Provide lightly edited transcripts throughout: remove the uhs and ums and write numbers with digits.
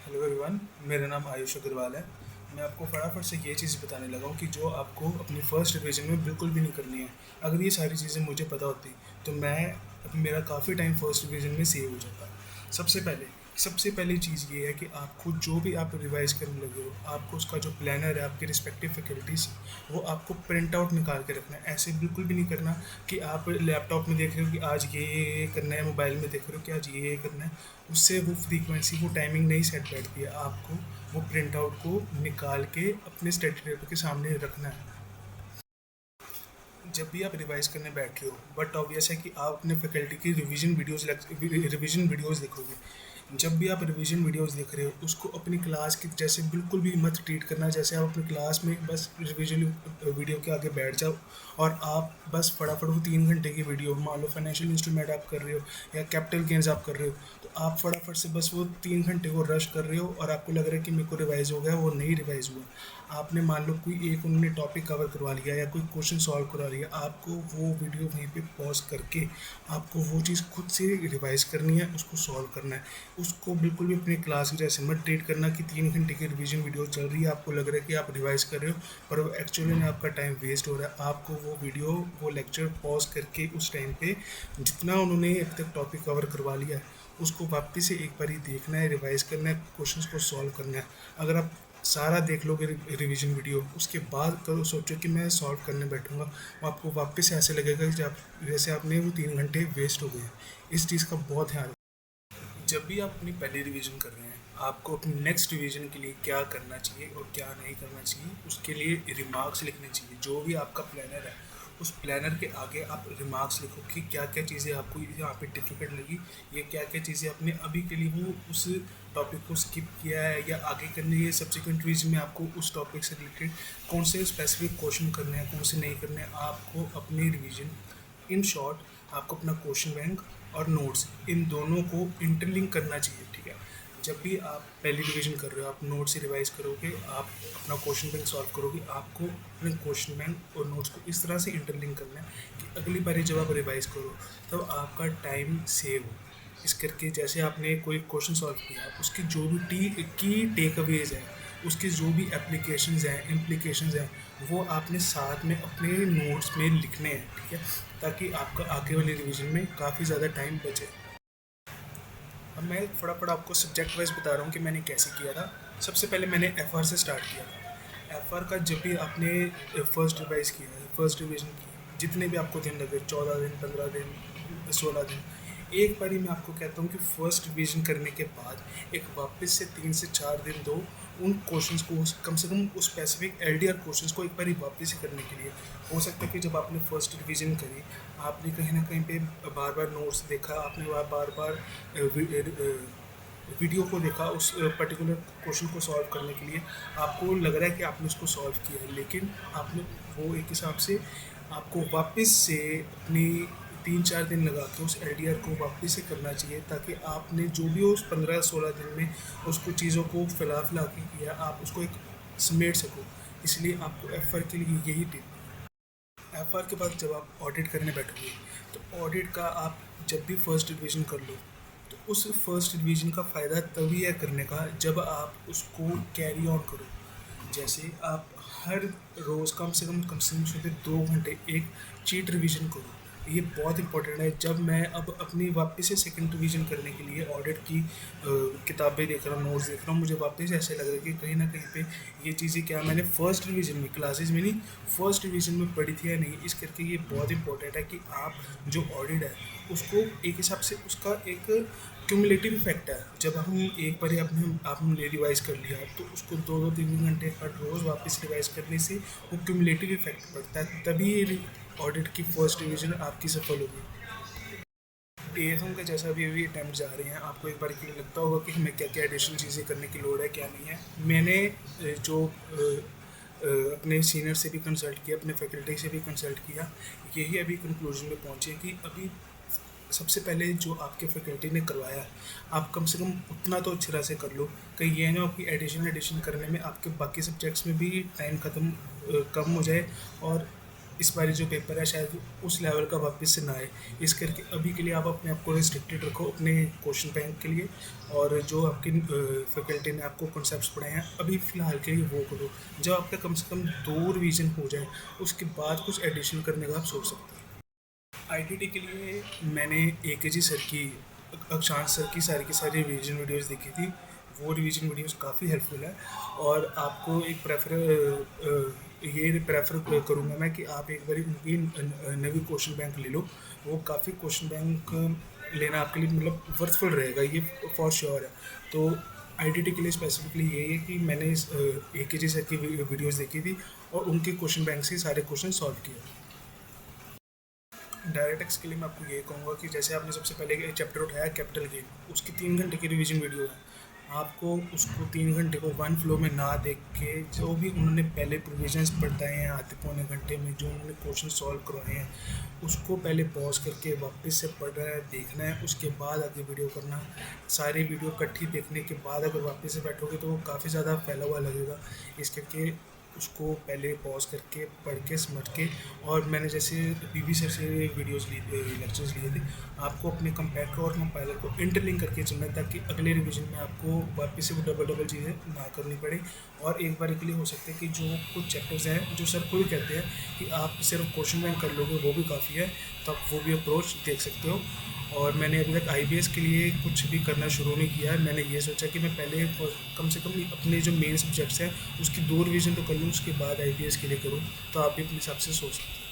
Hello everyone, मेरा नाम आयुष अग्रवाल है। मैं आपको फटाफट से ये चीज़ बताने लगा हूँ कि जो आपको अपनी फ़र्स्ट रिवीजन में बिल्कुल भी नहीं करनी है। अगर ये सारी चीज़ें मुझे पता होती तो मेरा काफ़ी टाइम फ़र्स्ट रिवीजन में सेव हो जाता। सबसे पहले सबसे पहली चीज़ ये है कि आपको जो भी आप रिवाइज़ करने लगे हो, आपको उसका जो प्लानर है आपकी रिस्पेक्टिव फैकल्टीज़, वो आपको प्रिंट आउट निकाल के रखना है। ऐसे बिल्कुल भी नहीं करना कि आप लैपटॉप में देख रहे हो कि आज ये करना है, मोबाइल में देख रहे हो कि आज ये करना है। उससे वो फ्रीक्वेंसी, वो टाइमिंग नहीं सेट बैठती है। आपको वो प्रिंट आउट को निकाल के अपने स्टडी टेबल के सामने रखना है जब भी आप रिवाइज करने बैठ रहे हो। बट ऑब्वियस है कि आप अपने फैकल्टी की रिवीजन वीडियोज़ देखोगे। जब भी आप रिवीजन वीडियोस देख रहे हो, उसको अपनी क्लास की जैसे बिल्कुल भी मत ट्रीट करना जैसे आप अपनी क्लास में बस रिवीजन वीडियो के आगे बैठ जाओ और आप बस फटाफट वो 3 घंटे की वीडियो, मान लो फाइनेंशियल इंस्ट्रूमेंट आप कर रहे हो या कैपिटल गेन्स आप कर रहे हो, तो आप फटाफट से बस वो 3 घंटे को रश कर रहे हो और आपको लग रहा है कि मेरे को रिवाइज हो गया, वो नहीं रिवाइज हुआ। आपने मान लो कोई एक उन्होंने टॉपिक कवर करवा लिया या कोई क्वेश्चन सॉल्व करवा लिया, आपको वो वीडियो वहीं पे पॉज करके आपको वो चीज़ खुद से रिवाइज करनी है, उसको सॉल्व करना है। उसको बिल्कुल भी अपनी क्लास की जैसे मत ट्रीट करना कि 3 घंटे की रिवीजन वीडियो चल रही है, आपको लग रहा है कि आप रिवाइज कर रहे हो, पर वो एक्चुअली में आपका टाइम वेस्ट हो रहा है। आपको वो वीडियो, वो लेक्चर पॉज करके उस टाइम पे जितना उन्होंने अभी तक टॉपिक कवर करवा लिया है उसको वापस से एक बार ही देखना है, रिवाइज करना है, क्वेश्चंस को सॉल्व करना है। अगर आप सारा देख लोगे रिवीजन वीडियो, उसके बाद करो सोचो कि मैं सॉल्व करने बैठूंगा, वो आपको वापस से ऐसे लगेगा कि जैसे आपने वो 3 घंटे वेस्ट हो गए। इस चीज़ का बहुत ध्यान। जब भी आप अपनी पहली रिवीजन कर रहे हैं, आपको अपनी नेक्स्ट रिवीजन के लिए क्या करना चाहिए और क्या नहीं करना चाहिए, उसके लिए रिमार्क्स लिखने चाहिए। जो भी आपका प्लानर है, उस प्लानर के आगे आप रिमार्क्स लिखो कि क्या क्या चीज़ें आपको यहाँ पे डिफ़िकल्ट लगी, ये क्या क्या चीज़ें आपने अभी के लिए वो उस टॉपिक को स्किप किया है या आगे करने है। सब्सिक्वेंट रिवीजन में आपको उस टॉपिक से रिलेटेड कौन से स्पेसिफिक क्वेश्चन करने हैं, कौन से नहीं करने हैं। आपको अपनी रिवीजन, इन शॉर्ट आपको अपना क्वेश्चन बैंक और नोट्स, इन दोनों को इंटरलिंक करना चाहिए। ठीक है, जब भी आप पहली रिवीजन कर रहे हो, आप नोट से रिवाइज करोगे, आप अपना क्वेश्चन बैंक सॉल्व करोगे, आपको अपने क्वेश्चन बैंक और नोट्स को इस तरह से इंटरलिंक करना है कि अगली बारी जब आप रिवाइज करो तब आपका टाइम सेव हो। इस करके जैसे आपने कोई क्वेश्चन सॉल्व किया, उसकी जो भी की टेक अवेज है, उसके जो भी एप्लीकेशंस हैं, इम्प्लीकेशंस हैं, वो आपने साथ में अपने नोट्स में लिखने हैं। ठीक है, ताकि आपका आगे वाली रिवीजन में काफ़ी ज़्यादा टाइम बचे। अब मैं फटाफट आपको सब्जेक्ट वाइज बता रहा हूँ कि मैंने कैसे किया था। सबसे पहले मैंने एफ से स्टार्ट किया था। एफ का जब भी आपने फर्स्ट रिवाइज किया है, फर्स्ट रिवीजन की, जितने भी आपको दिन लगे, 14 दिन, 15 दिन, 16 दिन, एक बारी मैं आपको कहता हूँ कि फर्स्ट रिवीजन करने के बाद एक वापस से 3 से 4 दिन दो उन क्वेश्चंस को, कम से कम उस स्पेसिफिक एलडीआर क्वेश्चंस को एक बारी वापस से करने के लिए। हो सकता है कि जब आपने फर्स्ट रिवीजन करी, आपने कहीं ना कहीं पे बार बार नोट्स देखा, आपने बार बार वीडियो को देखा उस पर्टिकुलर क्वेश्चन को सॉल्व करने के लिए, आपको लग रहा है कि आपने उसको सॉल्व किया है, लेकिन आपने वो एक हिसाब से आपको वापस से अपनी 3-4 दिन लगा के उस एलडीआर को वापस से करना चाहिए, ताकि आपने जो भी उस 15-16 दिन में उसको चीज़ों को फैला के किया, आप उसको एक समेट सको। इसलिए आपको एफ के लिए यही टिप। एफ के बाद जब आप ऑडिट करने बैठोगे, तो ऑडिट का आप जब भी फर्स्ट रिवीजन कर लो, तो उस फर्स्ट रिवीजन का फ़ायदा तभी है करने का जब आप उसको कैरी ऑन करो। जैसे आप हर रोज़ कम से कम सुबह 2 घंटे एक चीट रिवीजन करो। ये बहुत इंपॉर्टेंट है। जब मैं अब अपनी वापस से सेकंड रिवीजन करने के लिए ऑडिट की किताबें देख रहा हूँ, नोट्स देख रहा हूँ, मुझे वापस ऐसे लग रहा है कि कहीं ना कहीं पे ये चीज़ें क्या मैंने फर्स्ट रिवीजन में, क्लासेस में नहीं, फर्स्ट रिवीजन में पढ़ी थी या नहीं। इस करके ये बहुत इंपॉर्टेंट है कि आप जो ऑडिट है उसको एक हिसाब से उसका एक क्यूमुलेटिव इफेक्ट है। जब हम एक बार आपने रिवाइज कर लिया, तो उसको 2-2 3 घंटे हर रोज़ वापस रिवाइज करने से वो क्यूमुलेटिव इफेक्ट पड़ता है, तभी ऑडिट की फर्स्ट रिवीजन आपकी सफल होगी। एएफएम का जैसा भी अभी अटैम्प्ट जा रहे हैं, आपको एक बार के लिए लगता होगा कि हमें क्या क्या एडिशनल चीज़ें करने की लोड़ है, क्या नहीं है। मैंने अपने सीनियर से भी कंसल्ट किया, अपने फैकल्टी से भी कंसल्ट किया, यही अभी कंक्लूजन में पहुँचे कि अभी सबसे पहले जो आपके फैकल्टी ने करवाया, आप कम से कम उतना तो अच्छी तरह से कर लो। कहीं ये ना हो कि एडिशन करने में आपके बाकी सब्जेक्ट्स में भी टाइम कम हो जाए और इस बारी जो पेपर है शायद उस लेवल का वापस से ना आए। इस करके अभी के लिए आप अपने आप को रिस्ट्रिक्टेड रखो अपने क्वेश्चन बैंक के लिए, और जो आपकी फैकल्टी ने आपको कॉन्सेप्ट्स पढ़ाए हैं अभी फ़िलहाल के लिए वो करो। जब आपका कम से कम 2 रिवीजन हो जाए उसके बाद कुछ एडिशन करने का आप सोच सकते हैं। आईटीटी के लिए मैंने एकेजी सर की, अक्षांश सर की सारी रिवीजन वीडियोस देखी थी। वो रिवीजन वीडियोस काफ़ी हेल्पफुल है, और आपको एक ये प्रेफर करूँगा मैं कि आप एक बार उनकी नवी क्वेश्चन बैंक ले लो। वो काफ़ी क्वेश्चन बैंक लेना आपके लिए मतलब वर्थफुल रहेगा, ये फॉर श्योर है। तो आईटीटी के लिए स्पेसिफिकली यही है कि मैंने एकेजी सर की वीडियोस देखी थी और उनके क्वेश्चन बैंक से सारे क्वेश्चन सॉल्व किए। डायरेक्ट एक्स के लिए मैं आपको ये कहूँगा कि जैसे आपने सबसे पहले एक चैप्टर उठाया कैपिटल गेन, उसकी 3 घंटे की रिवीजन वीडियो है। आपको उसको 3 घंटे को वन फ्लो में ना देख के जो भी उन्होंने पहले प्रोविजंस बताए हैं आधे पौने घंटे में, जो उन्होंने क्वेश्चन सॉल्व करवाए हैं, उसको पहले पॉज करके वापस से पढ़ना है, देखना है, उसके बाद आगे वीडियो करना। सारी वीडियो इकट्ठी देखने के बाद अगर वापस से बैठोगे तो वो काफ़ी ज़्यादा फैला हुआ लगेगा। इस करके उसको पहले पॉज करके पढ़ के समझ के, और मैंने जैसे पीवी सर से वीडियोस लेक्चर्स लिए थे, आपको अपने कंपेटर और कंपाइलर को इंटरलिंक करके चलना है ताकि अगले रिवीजन में आपको वापस से वो डबल चीज़ें ना करनी पड़े। और एक बार के लिए हो सकता है कि जो कुछ चैप्टर्स हैं जो सर खुद कहते हैं कि आप सिर्फ क्वेश्चन बैंक कर लोगे वो भी काफ़ी है, तो आप वो भी अप्रोच देख सकते हो। और मैंने अभी तक आईबीएस के लिए कुछ भी करना शुरू नहीं किया है। मैंने ये सोचा कि मैं पहले कम से कम अपने जो मेन सब्जेक्ट्स हैं उसकी 2 रिवीजन तो कर लूँ, उसके बाद आईबीएस के लिए करूँ। तो आप भी अपने हिसाब से सोच सकते हैं।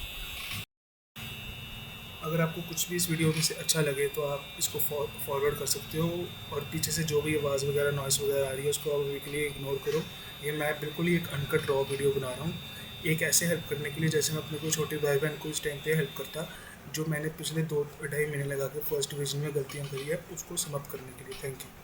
अगर आपको कुछ भी इस वीडियो में से अच्छा लगे तो आप इसको फॉरवर्ड कर सकते हो, और पीछे से जो भी आवाज़ वगैरह नॉइस वगैरह आ रही है उसको आप अभी के लिए इग्नोर करो। ये मैं बिल्कुल ही एक अनकट रॉ वीडियो बना रहा हूँ, एक ऐसे हेल्प करने के लिए जैसे मैं अपने कोई छोटे भाई बहन को इस टाइम पे हेल्प करता, जो मैंने पिछले 2 ढाई महीने लगा के फर्स्ट डिवीजन में गलतियाँ करी है उसको समाप्त करने के लिए। Thank you.